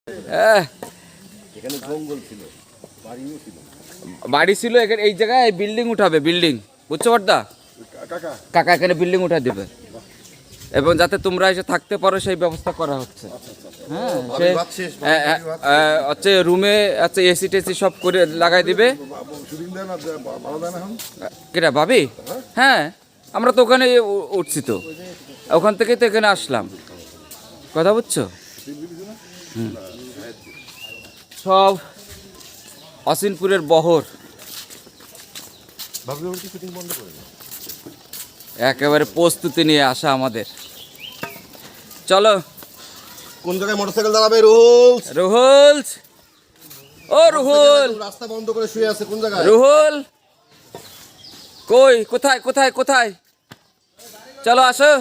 এখানে জঙ্গল ছিল, বাড়িও ছিল। বাড়ি ছিল এখানে, এই জায়গায় বিল্ডিং উঠাবে, বিল্ডিং, বুঝছো বড়দা? কাকা এখানে বিল্ডিং উঠা দেবে এবং যাতে তোমরা এসে থাকতে পারো সেই ব্যবস্থা করা হচ্ছে। হ্যাঁ, হচ্ছে রুমে আছে এসি টেসি সব করে লাগাই দিবে। কেটা ভাবি? হ্যাঁ, আমরা তো ওখানে উঠছি, তো ওখান থেকেই তো এখানে আসলাম, কথা বুঝছো? সব অসিনপুরের বহর একেবারে প্রস্তুতি নিয়ে আসা আমাদের। চলো, কোন জায়গায় মোটরসাইকেল দাঁড়াবে? রুহুল, রুহুল, ও রুহুল, রাস্তা বন্ধ করে শুয়ে আছে কোন জায়গায়? রুহুল কই? কোথায় কোথায় কোথায়? চলো আসো,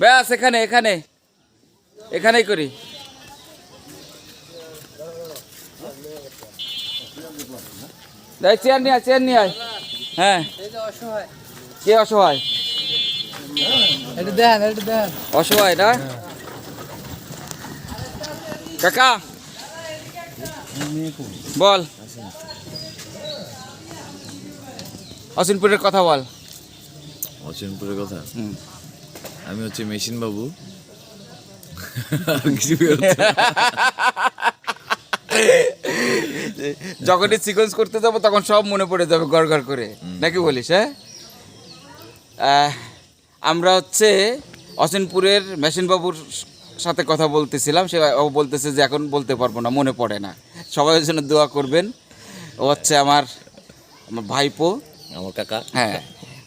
ব্যাস এখানে এখানে এখানেই করি। চেয়ার নিয়ে আয়, চেয়ার নিয়ে আয়। হ্যাঁ, কে অসহায়? অসহায় না কাকা? বল, অসিনপুরের কথা বল। অসিনপুরের কথা? আমি হচ্ছে মেশিন বাবু, আর কিছু যখনই সিকোয়েন্স করতে যাবো তখন সব মনে পড়ে যাবে গড় গড় করে, নাকি বলিস? হ্যাঁ, আমরা হচ্ছে অসিনপুরের মেশিনবাবুর সাথে কথা বলতেছিলাম। সে ও বলতেছে যে এখন বলতে পারবো না, মনে পড়ে না। সবাই ওর জন্য দোয়া করবেন। ও হচ্ছে আমার ভাইপো, আমার কাকা। হ্যাঁ,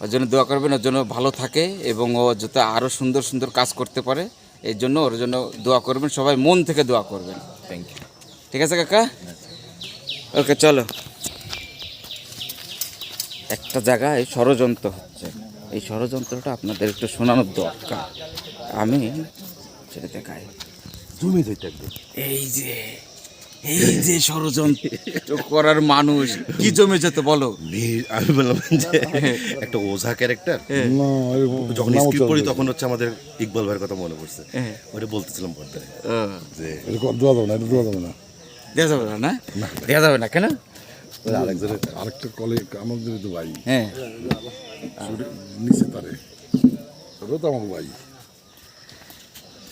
ওর জন্য দোয়া করবেন, ওর জন্য ভালো থাকে এবং ও যাতে আরও সুন্দর সুন্দর কাজ করতে পারে, এই জন্য ওর জন্য দোয়া করবেন, সবাই মন থেকে দোয়া করবেন। Thank you. ঠিক আছে কাকা? ওকে, চলো। একটা জায়গায় ষড়যন্ত্র হচ্ছে, এই ষড়যন্ত্রটা আপনাদের একটু শোনানোর দরকার। আমি সেটা দেখাই। জমি ধরতে একদম এই যে ষড়যন্ত্র করার মানুষ কি জমে যেত বলো? আমি বললাম যে একটা ওঝা ক্যারেক্টার, যখন স্ক্রিপ্ট পড়ি তখন হচ্ছে আমাদের ইকবাল ভাইয়ের কথা মনে পড়ছে। ওটা বলতেছিলাম পর্দায় যে দেওয়া যাবে না, না দেওয়া যাবে না কেন? আরেকটা কলিগ আমাদের তো ভাই, হ্যাঁ, নিচে তারে, ওটা তো আমার ভাই।